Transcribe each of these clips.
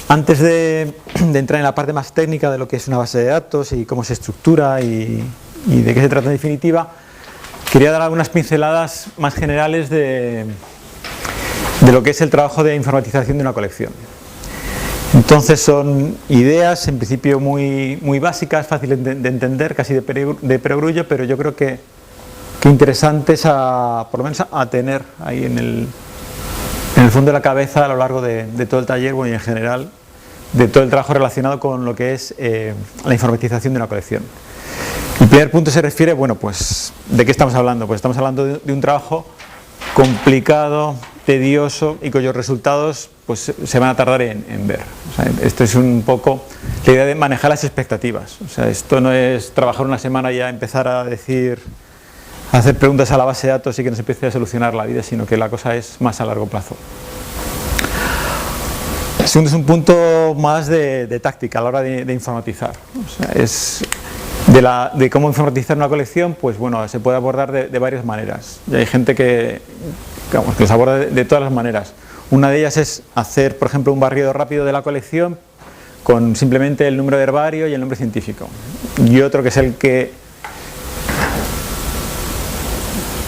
Antes de entrar en la parte más técnica de lo que es una base de datos y cómo se estructura y de qué se trata en definitiva, quería dar algunas pinceladas más generales de lo que es el trabajo de informatización de una colección. Entonces son ideas en principio muy básicas, fáciles de entender, casi de perogrullo, pero yo creo que interesantes por lo menos a tener ahí en el fondo de la cabeza a lo largo de todo el taller, bueno, y en general de todo el trabajo relacionado con lo que es la informatización de una colección. El primer punto se refiere, bueno, pues ¿de qué estamos hablando? Pues estamos hablando de un trabajo complicado, tedioso y cuyos resultados pues se van a tardar en ver. O sea, esto es un poco la idea de manejar las expectativas. O sea, esto no es trabajar una semana y ya empezar a hacer preguntas a la base de datos y que nos empiece a solucionar la vida, sino que la cosa es más a largo plazo. El segundo es un punto más de táctica a la hora de informatizar. O sea, es de cómo informatizar una colección, pues bueno, se puede abordar de varias maneras. Y hay gente que los aborda de todas las maneras. Una de ellas es hacer, por ejemplo, un barrido rápido de la colección con simplemente el número de herbario y el nombre científico. Y otro que es el que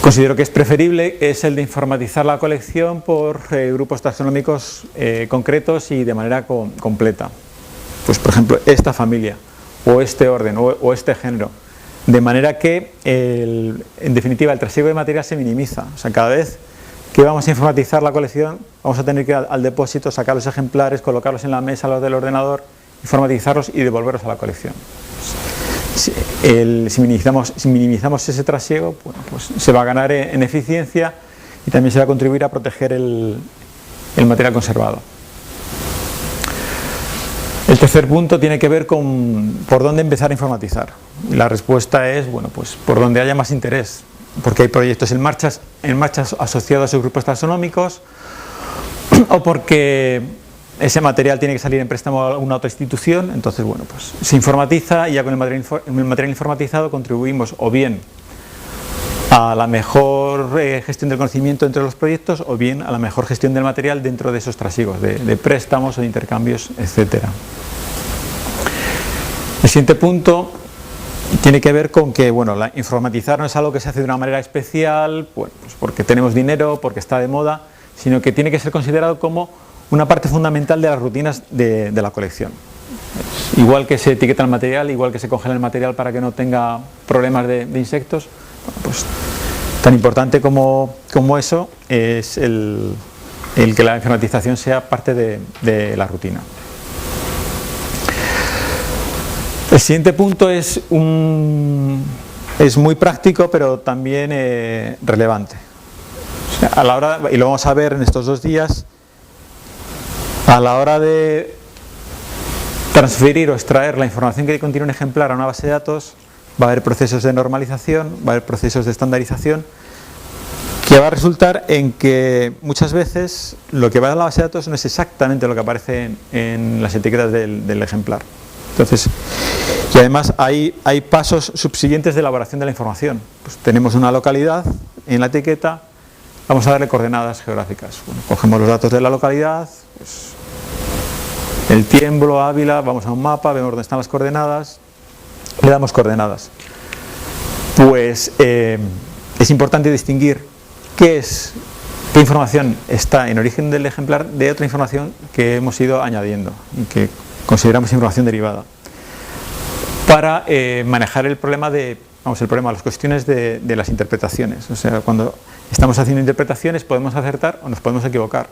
considero que es preferible, es el de informatizar la colección por grupos taxonómicos concretos y de manera completa. Pues por ejemplo, esta familia, o este orden, o este género. De manera que, en definitiva, el trasiego de material se minimiza. O sea, cada vez que vamos a informatizar la colección, vamos a tener que ir al depósito, sacar los ejemplares, colocarlos en la mesa, los del ordenador, informatizarlos y devolverlos a la colección. Si minimizamos ese trasiego, bueno, pues se va a ganar en eficiencia y también se va a contribuir a proteger el material conservado. El tercer punto tiene que ver con por dónde empezar a informatizar. Y la respuesta es, bueno, pues por donde haya más interés, porque hay proyectos en marcha asociados a esos grupos taxonómicos, o porque ese material tiene que salir en préstamo a una otra institución. Entonces, bueno, pues se informatiza y ya con el material informatizado contribuimos o bien a la mejor gestión del conocimiento entre los proyectos o bien a la mejor gestión del material dentro de esos trasiegos de préstamos o de intercambios, etc. El siguiente punto tiene que ver con que, bueno, informatizar no es algo que se hace de una manera especial, bueno, pues porque tenemos dinero, porque está de moda, sino que tiene que ser considerado como una parte fundamental de las rutinas de la colección. Igual que se etiqueta el material, igual que se congela el material para que no tenga problemas de insectos, bueno, pues tan importante como eso es el que la informatización sea parte de la rutina. El siguiente punto es muy práctico, pero también relevante. O sea, a la hora, y lo vamos a ver en estos 2 días, a la hora de transferir o extraer la información que contiene un ejemplar a una base de datos, va a haber procesos de normalización, va a haber procesos de estandarización, que va a resultar en que muchas veces lo que va a la base de datos no es exactamente lo que aparece en las etiquetas del ejemplar. Entonces, y además hay pasos subsiguientes de elaboración de la información. Pues tenemos una localidad en la etiqueta, vamos a darle coordenadas geográficas. Bueno, cogemos los datos de la localidad, pues, el Tiemblo, Ávila, vamos a un mapa, vemos dónde están las coordenadas, le damos coordenadas. Pues es importante distinguir qué información está en origen del ejemplar de otra información que hemos ido añadiendo y que consideramos información derivada, para manejar el problema las cuestiones de las interpretaciones. O sea, cuando estamos haciendo interpretaciones podemos acertar o nos podemos equivocar,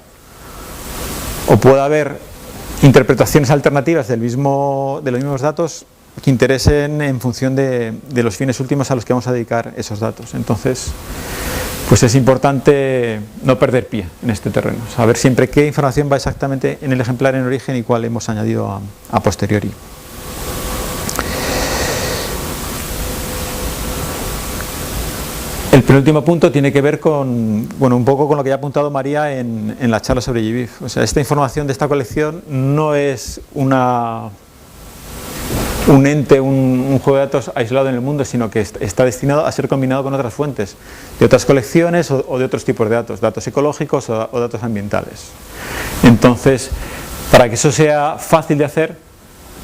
o puede haber interpretaciones alternativas de los mismos datos que interesen en función de los fines últimos a los que vamos a dedicar esos datos. Entonces, pues es importante no perder pie en este terreno, saber siempre qué información va exactamente en el ejemplar en origen y cuál hemos añadido a posteriori. El penúltimo punto tiene que ver con, bueno, un poco con lo que ya ha apuntado María en la charla sobre GBIF. O sea, esta información de esta colección no es un ente, un juego de datos aislado en el mundo, sino que está destinado a ser combinado con otras fuentes de otras colecciones o de otros tipos de datos ecológicos o datos ambientales. Entonces, Para que eso sea fácil de hacer,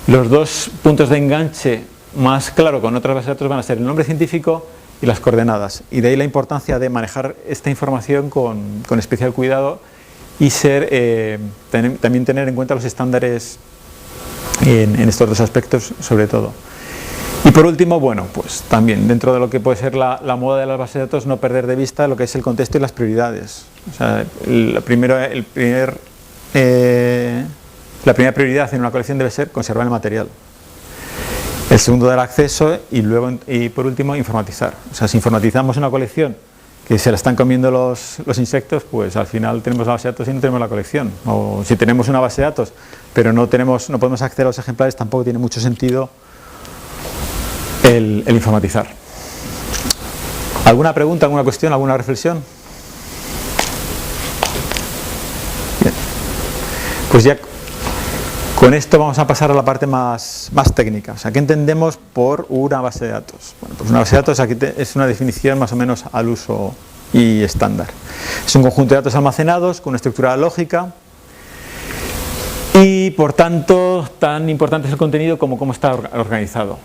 los dos puntos de enganche más claro con otras bases de datos van a ser el nombre científico y las coordenadas. Y de ahí la importancia de manejar esta información con especial cuidado y también tener en cuenta los estándares en estos dos aspectos sobre todo. Y por último, bueno, pues también dentro de lo que puede ser la moda de las bases de datos, no perder de vista lo que es el contexto y las prioridades. O sea, la primera prioridad en una colección debe ser conservar el material. El segundo, dar acceso y por último, informatizar. O sea, si informatizamos una colección que se la están comiendo los insectos, pues al final tenemos la base de datos y no tenemos la colección. O si tenemos una base de datos, pero no podemos acceder a los ejemplares, tampoco tiene mucho sentido el informatizar. ¿Alguna pregunta, alguna cuestión, alguna reflexión? Bien. Pues ya con esto vamos a pasar a la parte más técnica. O sea, ¿qué entendemos por una base de datos? Bueno, pues una base de datos aquí es una definición más o menos al uso y estándar. Es un conjunto de datos almacenados con una estructura lógica y por tanto tan importante es el contenido como cómo está organizado.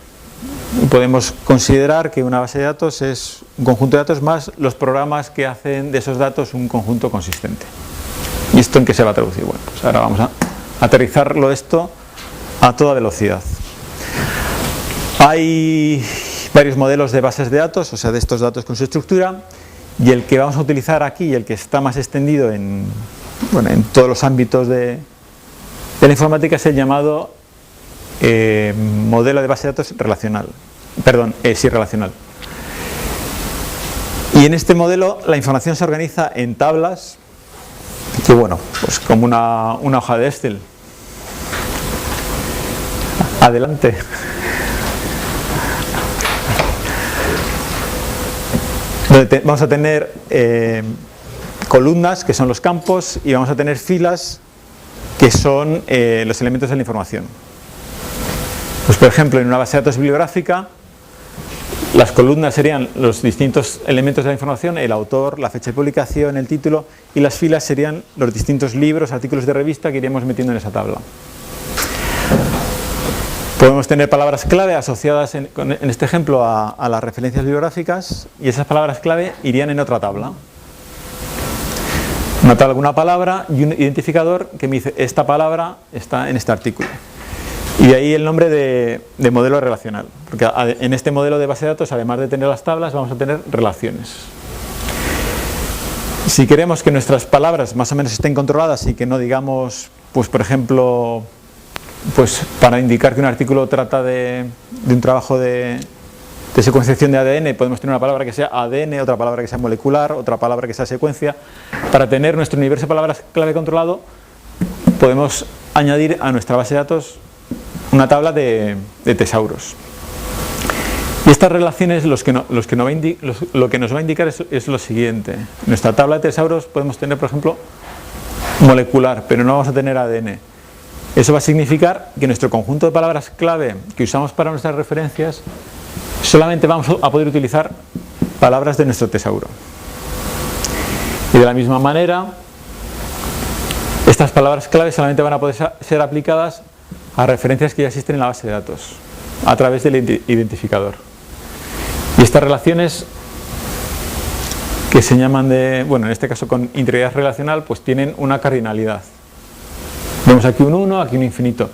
Y podemos considerar que una base de datos es un conjunto de datos más los programas que hacen de esos datos un conjunto consistente. ¿Y esto en qué se va a traducir? Bueno, pues ahora vamos a aterrizarlo esto a toda velocidad. Hay varios modelos de bases de datos, o sea, de estos datos con su estructura, y el que vamos a utilizar aquí, el que está más extendido en todos los ámbitos de la informática, es el llamado modelo de base de datos relacional. Sí, relacional. Y en este modelo la información se organiza en tablas, que bueno, pues como una hoja de Excel. Adelante. Vamos a tener columnas, que son los campos, y vamos a tener filas, que son los elementos de la información. Pues por ejemplo, en una base de datos bibliográfica, las columnas serían los distintos elementos de la información, el autor, la fecha de publicación, el título, y las filas serían los distintos libros, artículos de revista que iríamos metiendo en esa tabla. Podemos tener palabras clave asociadas en este ejemplo a las referencias bibliográficas, y esas palabras clave irían en otra tabla. Una tabla con una palabra y un identificador que me dice esta palabra está en este artículo. Y de ahí el nombre de modelo relacional, porque en este modelo de base de datos, además de tener las tablas, vamos a tener relaciones. Si queremos que nuestras palabras más o menos estén controladas y que no digamos, pues por ejemplo, pues para indicar que un artículo trata de un trabajo de secuenciación de ADN, podemos tener una palabra que sea ADN, otra palabra que sea molecular, otra palabra que sea secuencia. Para tener nuestro universo de palabras clave controlado, podemos añadir a nuestra base de datos una tabla de tesauros. Y estas relaciones lo que nos va a indicar es lo siguiente. En nuestra tabla de tesauros podemos tener, por ejemplo, molecular, pero no vamos a tener ADN. Eso va a significar que nuestro conjunto de palabras clave que usamos para nuestras referencias, solamente vamos a poder utilizar palabras de nuestro tesauro. Y de la misma manera, estas palabras clave solamente van a poder ser aplicadas a referencias que ya existen en la base de datos a través del identificador. Y estas relaciones, que se llaman en este caso con integridad relacional, pues tienen una cardinalidad. Vemos aquí un 1, aquí un infinito.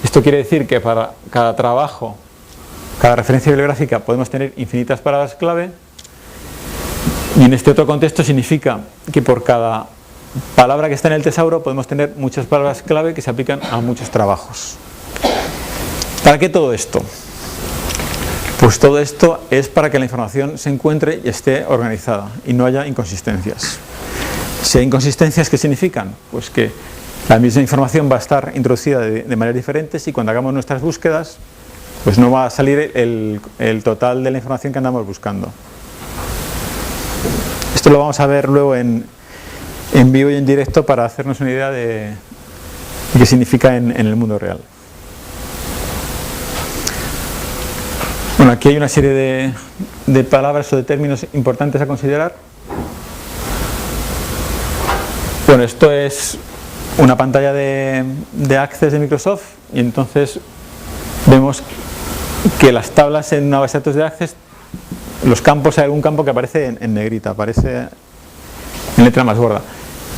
Esto quiere decir que para cada trabajo, cada referencia bibliográfica, podemos tener infinitas palabras clave, y en este otro contexto significa que por cada palabra que está en el tesauro podemos tener muchas palabras clave que se aplican a muchos trabajos. ¿Para qué todo esto? Pues todo esto es para que la información se encuentre y esté organizada y no haya inconsistencias. Si hay inconsistencias, ¿qué significan? Pues que la misma información va a estar introducida de maneras diferentes, y cuando hagamos nuestras búsquedas, pues no va a salir el total de la información que andamos buscando. Esto lo vamos a ver luego en vivo y en directo para hacernos una idea de qué significa en el mundo real. Bueno, aquí hay una serie de palabras o de términos importantes a considerar. Bueno, esto es una pantalla de Access de Microsoft y entonces vemos que las tablas en una base de datos de Access, los campos, hay algún campo que aparece en negrita, aparece en letra más gorda.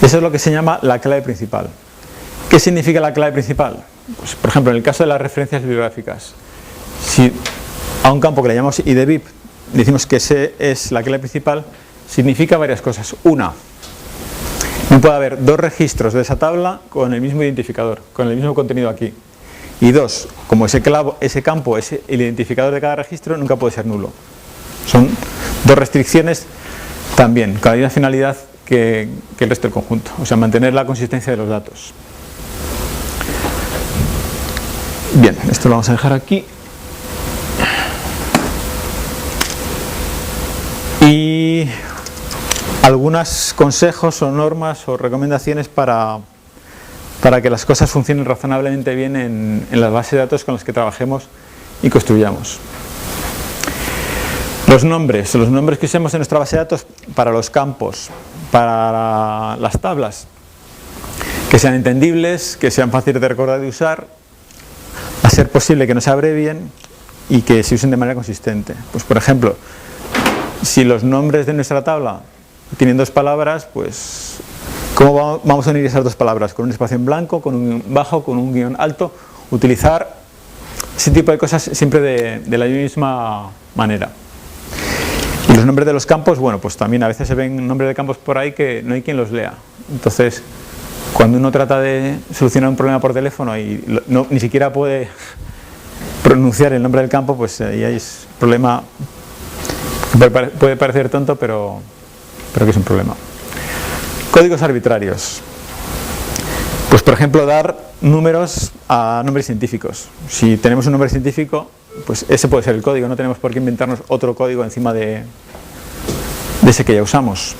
Eso es lo que se llama la clave principal. ¿Qué significa la clave principal? Pues, por ejemplo, en el caso de las referencias bibliográficas, si a un campo que le llamamos IDBIB decimos que ese es la clave principal, significa varias cosas. Una, no puede haber dos registros de esa tabla con el mismo identificador, con el mismo contenido aquí. Y dos, como ese campo es el identificador de cada registro, nunca puede ser nulo. Son dos restricciones también, con la misma finalidad que el resto del conjunto, o sea, mantener la consistencia de los datos. Bien, esto lo vamos a dejar aquí. Y algunos consejos o normas o recomendaciones para que las cosas funcionen razonablemente bien en las bases de datos con las que trabajemos y construyamos. Los nombres que usemos en nuestra base de datos para los campos, para las tablas, que sean entendibles, que sean fáciles de recordar y de usar, a ser posible que no se abrevien y que se usen de manera consistente. Pues, por ejemplo, si los nombres de nuestra tabla tienen dos palabras, pues ¿cómo vamos a unir esas dos palabras? Con un espacio en blanco, con un guión bajo, con un guión alto. Utilizar ese tipo de cosas siempre de la misma manera. Y los nombres de los campos, bueno, pues también a veces se ven nombres de campos por ahí que no hay quien los lea. Entonces, cuando uno trata de solucionar un problema por teléfono y ni siquiera puede pronunciar el nombre del campo, pues ahí hay problema. Puede parecer tonto, pero que es un problema. Códigos arbitrarios. Pues, por ejemplo, dar números a nombres científicos. Si tenemos un nombre científico, pues ese puede ser el código, no tenemos por qué inventarnos otro código encima de ese que ya usamos.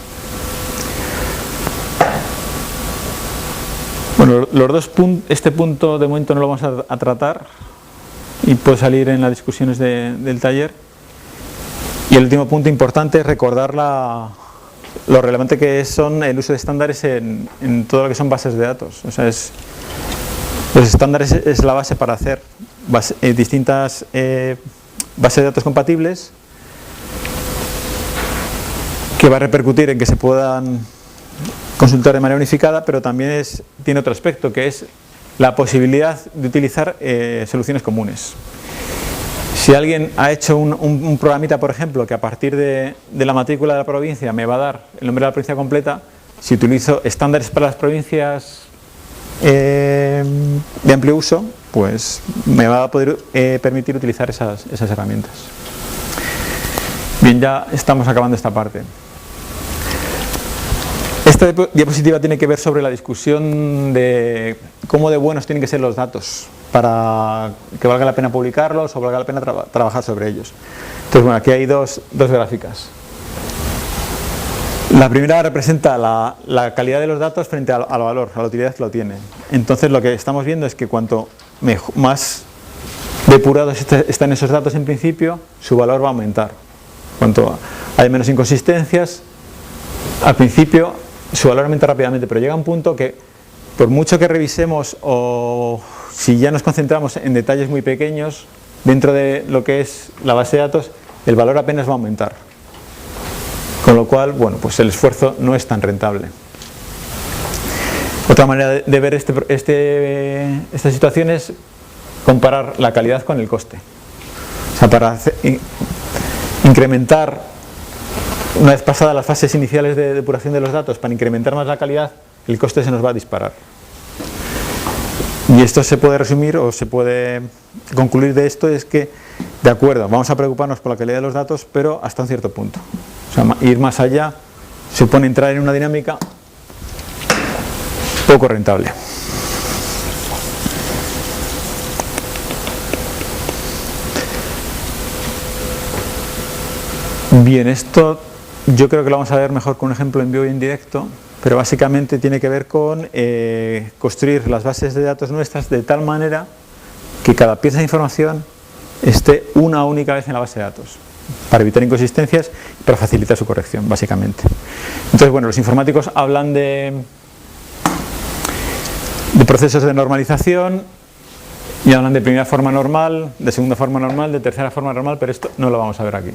Bueno, este punto de momento no lo vamos a tratar y puede salir en las discusiones del taller. Y el último punto importante es recordar lo relevante que son el uso de estándares en todo lo que son bases de datos. O sea, los estándares es la base para hacer distintas bases de datos compatibles, que va a repercutir en que se puedan consultar de manera unificada, pero también tiene otro aspecto, que es la posibilidad de utilizar soluciones comunes. Si alguien ha hecho un programita, por ejemplo, que a partir de la matrícula de la provincia me va a dar el nombre de la provincia completa, si utilizo estándares para las provincias de amplio uso, pues me va a poder permitir utilizar esas herramientas. Bien, ya estamos acabando esta parte. Esta diapositiva tiene que ver sobre la discusión de cómo de buenos tienen que ser los datos para que valga la pena publicarlos o valga la pena trabajar sobre ellos. Entonces, bueno, aquí hay dos gráficas. La primera representa la calidad de los datos frente al valor, a la utilidad que lo tiene. Entonces, lo que estamos viendo es que cuanto más depurados están esos datos en principio, su valor va a aumentar. Cuanto hay menos inconsistencias, al principio su valor aumenta rápidamente, pero llega un punto que, por mucho que revisemos o si ya nos concentramos en detalles muy pequeños dentro de lo que es la base de datos, el valor apenas va a aumentar. Con lo cual, bueno, pues el esfuerzo no es tan rentable. Otra manera de ver esta situación es comparar la calidad con el coste. O sea, para incrementar, una vez pasadas las fases iniciales de depuración de los datos, para incrementar más la calidad, el coste se nos va a disparar. Y esto se puede resumir o se puede concluir de esto, es que, de acuerdo, vamos a preocuparnos por la calidad de los datos, pero hasta un cierto punto. O sea, ir más allá supone entrar en una dinámica poco rentable. Bien, esto yo creo que lo vamos a ver mejor con un ejemplo en vivo y en directo, pero básicamente tiene que ver con construir las bases de datos nuestras de tal manera que cada pieza de información esté una única vez en la base de datos, para evitar inconsistencias y para facilitar su corrección, básicamente. Entonces, bueno, los informáticos hablan de de procesos de normalización y hablan de primera forma normal, de segunda forma normal, de tercera forma normal, pero esto no lo vamos a ver aquí.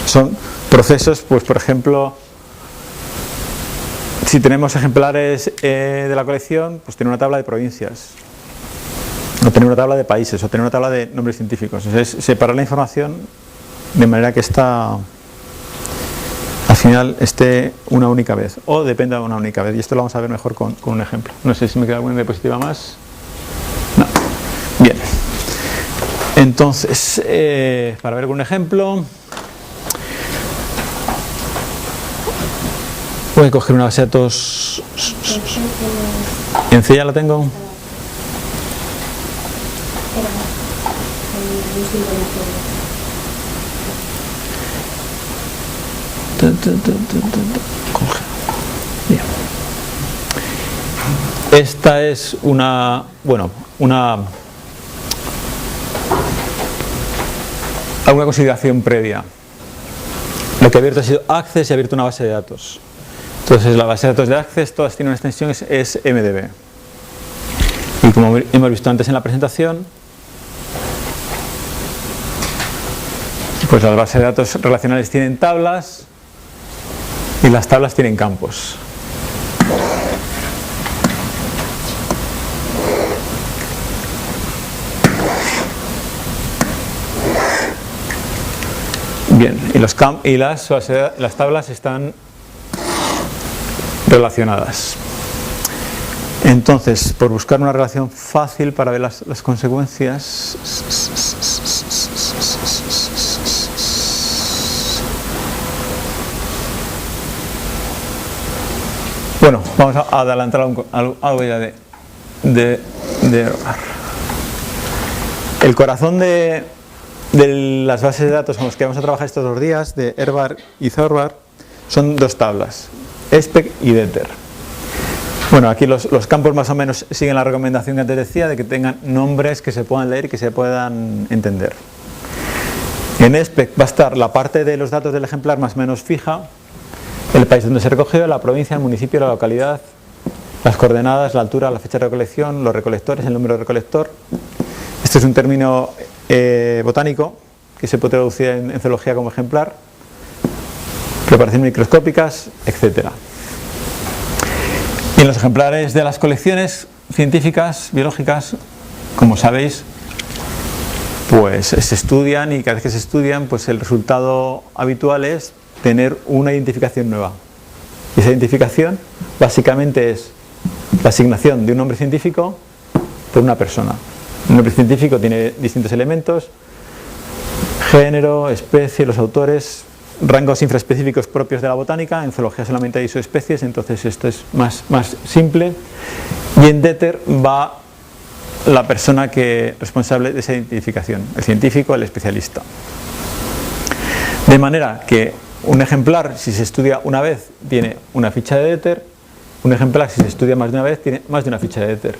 Son procesos, pues por ejemplo, si tenemos ejemplares de la colección, pues tener una tabla de provincias, o tener una tabla de países, o tener una tabla de nombres científicos. Es separar la información de manera que está al final esté una única vez, o dependa de una única vez, y esto lo vamos a ver mejor con un ejemplo. No sé si me queda alguna diapositiva más. No. Bien, entonces para ver un ejemplo voy a coger una base de datos. En C ya la tengo. Bien. Esta es una alguna consideración previa. Lo que he abierto ha sido Access y he abierto una base de datos. Entonces la base de datos de Access todas tienen una extensión, es MDB. Y como hemos visto antes en la presentación, pues las bases de datos relacionales tienen tablas y las tablas tienen campos. Bien, y las tablas están relacionadas. Entonces, por buscar una relación fácil para ver las consecuencias, bueno, vamos a adelantar algo ya de el corazón de las bases de datos con las que vamos a trabajar estos 2 días, de Herbar y Zorbar, son 2 tablas, SPEC y DETER. Bueno, aquí los campos más o menos siguen la recomendación que antes decía, de que tengan nombres que se puedan leer y que se puedan entender. En SPEC va a estar la parte de los datos del ejemplar más o menos fija, el país donde se recogió, la provincia, el municipio, la localidad, las coordenadas, la altura, la fecha de recolección, los recolectores, el número de recolector. Este es un término botánico que se puede traducir en zoología como ejemplar, preparaciones microscópicas, etc. Y en los ejemplares de las colecciones científicas, biológicas, como sabéis, pues se estudian, y cada vez que se estudian, pues el resultado habitual es tener una identificación nueva. Y esa identificación básicamente es la asignación de un nombre científico por una persona. Un nombre científico tiene distintos elementos: género, especie, los autores, rangos infraespecíficos propios de la botánica. En zoología solamente hay subespecies, entonces esto es más simple. Y en DETER va la persona responsable de esa identificación, el científico, el especialista. De manera que un ejemplar, si se estudia una vez, tiene una ficha de DETER. Un ejemplar, si se estudia más de una vez, tiene más de una ficha de DETER,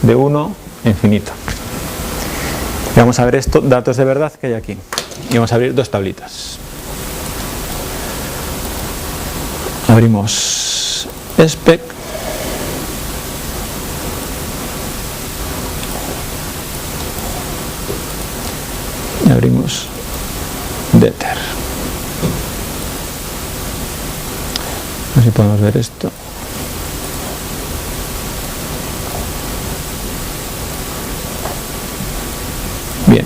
de 1 a infinito. Y vamos a ver esto, datos de verdad que hay aquí. Y vamos a abrir 2 tablitas. Abrimos SPEC. Y abrimos DETER. A ver si podemos ver esto. Bien.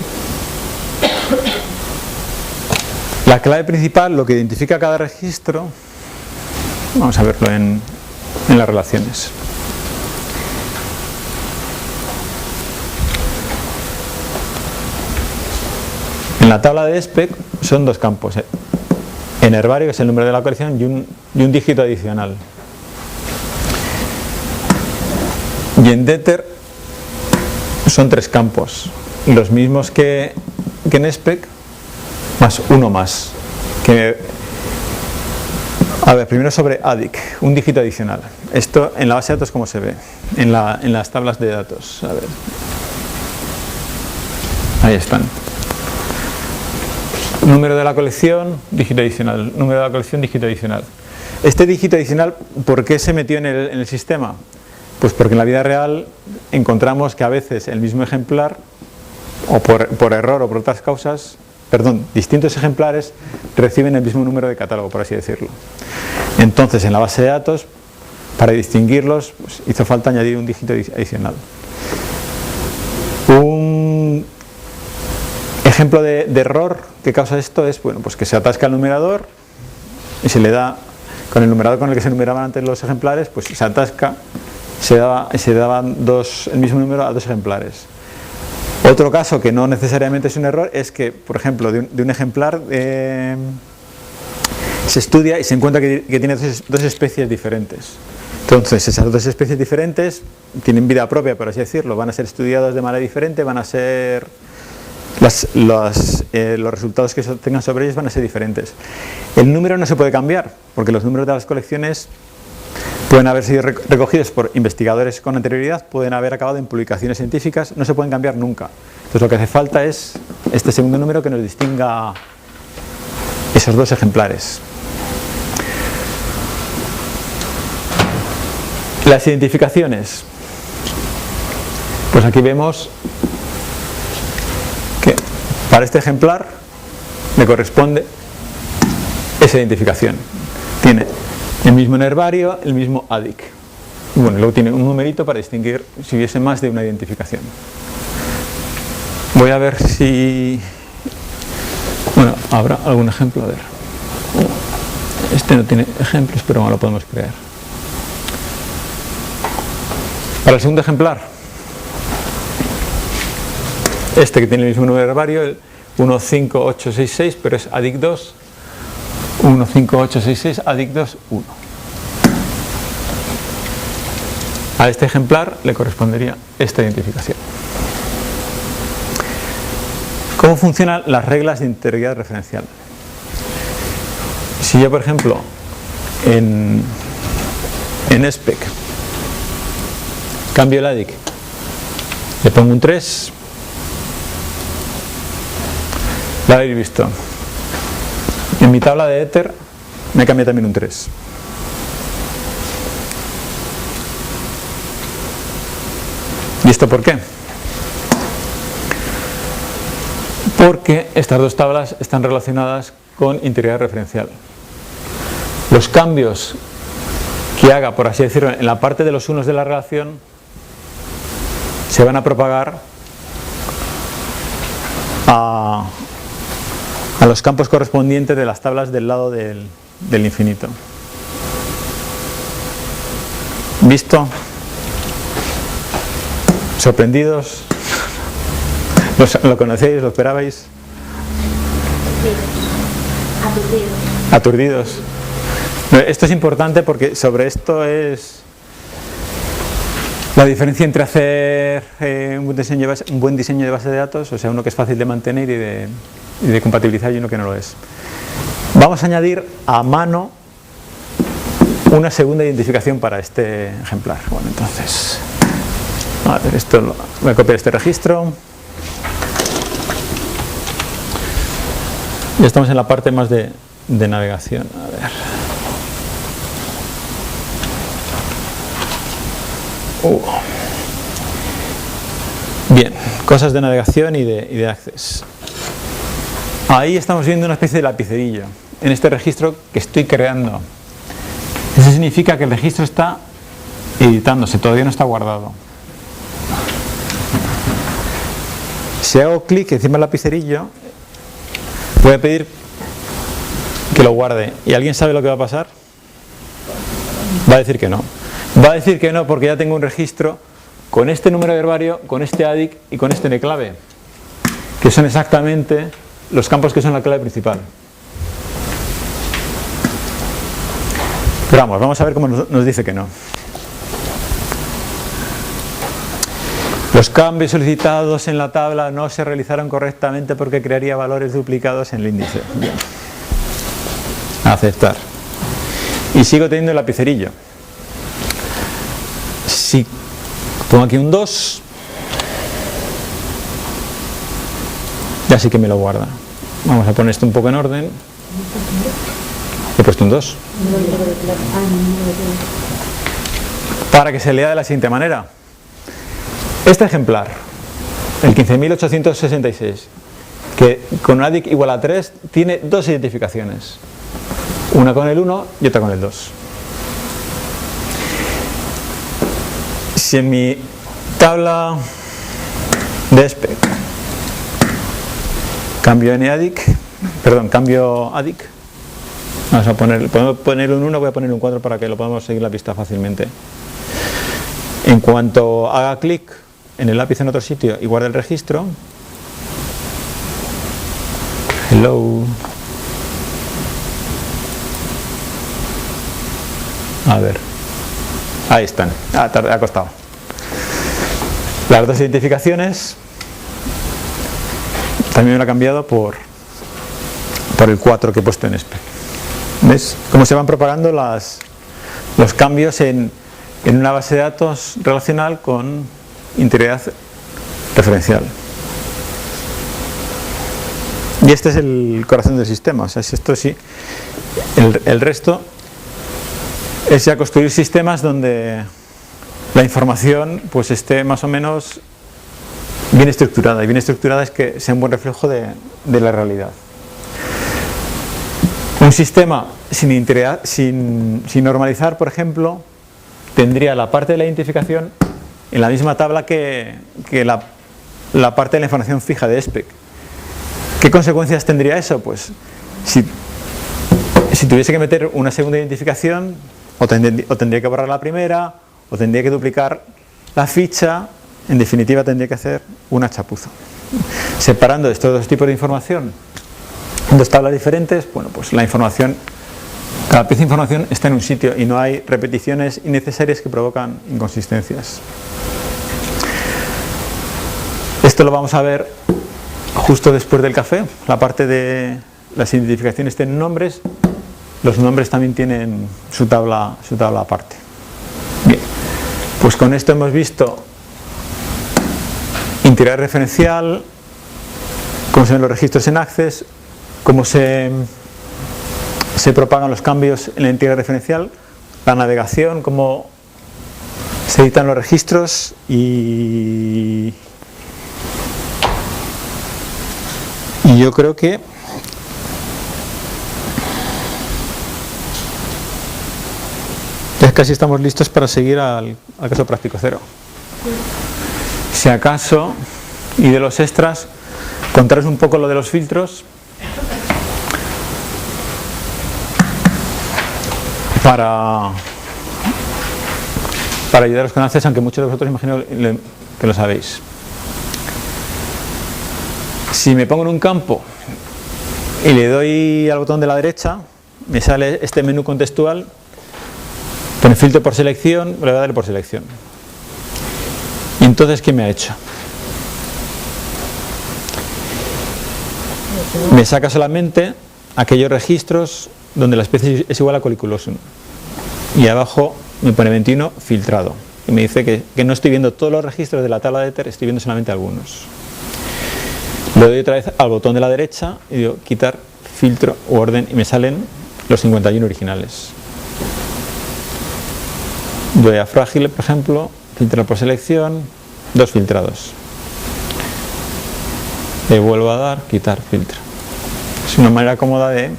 La clave principal, lo que identifica cada registro, vamos a verlo en las relaciones. En la tabla de SPEC son 2 campos. En herbario, que es el número de la colección, y un dígito adicional. Y en DETER son 3 campos, los mismos que en SPEC, más uno más. A ver, primero sobre ADIC, un dígito adicional. Esto en la base de datos, ¿cómo se ve? En las tablas de datos. A ver. Ahí están. Número de la colección, dígito adicional. Número de la colección, dígito adicional. este dígito adicional, ¿por qué se metió en el sistema? Pues porque en la vida real encontramos que a veces el mismo ejemplar, o por error o por otras causas, distintos ejemplares reciben el mismo número de catálogo, por así decirlo. Entonces, en la base de datos, para distinguirlos, pues, hizo falta añadir un dígito adicional. Un ejemplo de error que causa esto es, bueno, pues que se atasca el numerador y se le da, con el numerador con el que se numeraban antes los ejemplares, pues se atasca, se daban el mismo número a dos ejemplares. Otro caso que no necesariamente es un error es que, por ejemplo, de un ejemplar se estudia y se encuentra que tiene dos especies diferentes. Entonces, esas dos especies diferentes tienen vida propia, por así decirlo, van a ser estudiadas de manera diferente, van a ser los resultados que se obtengan sobre ellos van a ser diferentes. El número no se puede cambiar, porque los números de las colecciones pueden haber sido recogidos por investigadores con anterioridad, pueden haber acabado en publicaciones científicas, no se pueden cambiar nunca. Entonces lo que hace falta es este segundo número que nos distinga esos dos ejemplares. Las identificaciones. Pues aquí vemos que para este ejemplar le corresponde esa identificación. Tiene el mismo nervario, el mismo ADIC. Y bueno, luego tiene un numerito para distinguir si hubiese más de una identificación. Voy a ver si... Bueno, habrá algún ejemplo, a ver. Este no tiene ejemplos, pero bueno, lo podemos crear. Para el segundo ejemplar, este que tiene el mismo nervario, el 15866, pero es ADIC 2, 15866, ADIC 2, 1. A este ejemplar le correspondería esta identificación. ¿Cómo funcionan las reglas de integridad referencial? Si yo, por ejemplo, en SPEC cambio el ADIC, le pongo un 3, lo habéis visto. En mi tabla de éter me cambia también un 3. ¿Y esto por qué? Porque estas dos tablas están relacionadas con integridad referencial. Los cambios que haga, por así decirlo, en la parte de los unos de la relación se van a propagar a los campos correspondientes de las tablas del lado del infinito. ¿Visto? ¿Sorprendidos? ¿Lo conocéis? ¿Lo esperabais? Aturdidos. Esto es importante porque sobre esto es la diferencia entre hacer un buen diseño de base de datos, o sea, uno que es fácil de mantener y de compatibilizar, y uno que no lo es. Vamos a añadir a mano una segunda identificación para este ejemplar. Bueno, entonces, a ver, voy a copiar este registro. Ya estamos en la parte más de navegación. A ver. Bien, cosas de navegación y de access. Ahí estamos viendo una especie de lapicerillo en este registro que estoy creando. Eso significa que el registro está editándose, todavía no está guardado. Si hago clic encima del lapicerillo, voy a pedir que lo guarde. ¿Y alguien sabe lo que va a pasar? Va a decir que no. Va a decir que no porque ya tengo un registro con este número de herbario, con este ADIC y con este nclave, que son exactamente los campos que son la clave principal. Pero vamos a ver cómo nos dice que no. Los cambios solicitados en la tabla no se realizaron correctamente porque crearía valores duplicados en el índice. Bien. Aceptar. Y sigo teniendo el lapicerillo. Si pongo aquí un 2, ya sí que me lo guarda. Vamos a poner esto un poco en orden. He puesto un 2. Para que se lea de la siguiente manera. Este ejemplar, el 15.866, que con ADIC igual a 3, tiene dos identificaciones. Una con el 1 y otra con el 2. Si en mi tabla de SPEC cambio ADIC, vamos a poner, podemos poner un 1, voy a poner un 4 para que lo podamos seguir la pista fácilmente. En cuanto haga clic en el lápiz en otro sitio y guarde el registro, hello, a ver, ahí están, ha costado. Las dos identificaciones también me lo ha cambiado por el 4 que he puesto en SPEC. ¿Ves cómo se van propagando los cambios en una base de datos relacional con integridad referencial? Y este es el corazón del sistema. O sea, si esto sí, el resto es ya construir sistemas donde la información pues esté más o menos bien estructurada, y bien estructurada es que sea un buen reflejo de la realidad. Un sistema sin normalizar, por ejemplo, tendría la parte de la identificación en la misma tabla que la parte de la información fija de SPEC. ¿Qué consecuencias tendría eso? Pues si tuviese que meter una segunda identificación, o tendría que borrar la primera, o tendría que duplicar la ficha. En definitiva, tendría que hacer una chapuza. Separando estos dos tipos de información en dos tablas diferentes, bueno, pues la información, cada pieza de información está en un sitio y no hay repeticiones innecesarias que provocan inconsistencias. Esto lo vamos a ver justo después del café. La parte de las identificaciones tienen nombres, los nombres también tienen su tabla aparte. Bien, pues con esto hemos visto integridad referencial, cómo se ven los registros en Access, cómo se propagan los cambios en la integridad referencial, la navegación, cómo se editan los registros y yo creo que ya casi estamos listos para seguir al caso práctico 0. Si acaso, y de los extras, contaros un poco lo de los filtros para ayudaros con Access, aunque muchos de vosotros imagino que lo sabéis. Si me pongo en un campo y le doy al botón de la derecha, me sale este menú contextual, pone filtro por selección, le voy a dar por selección. Y entonces, ¿qué me ha hecho? Me saca solamente aquellos registros donde la especie es igual a Colliculosum. Y abajo me pone 21 filtrado. Y me dice que no estoy viendo todos los registros de la tabla de Ether, estoy viendo solamente algunos. Le doy otra vez al botón de la derecha y digo quitar, filtro u orden, y me salen los 51 originales. Doy a frágil, por ejemplo, filtrar por selección, 2 filtrados. Le vuelvo a dar, quitar, filtro. Es una manera cómoda de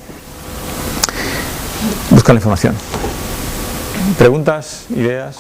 buscar la información. ¿Preguntas? ¿Ideas?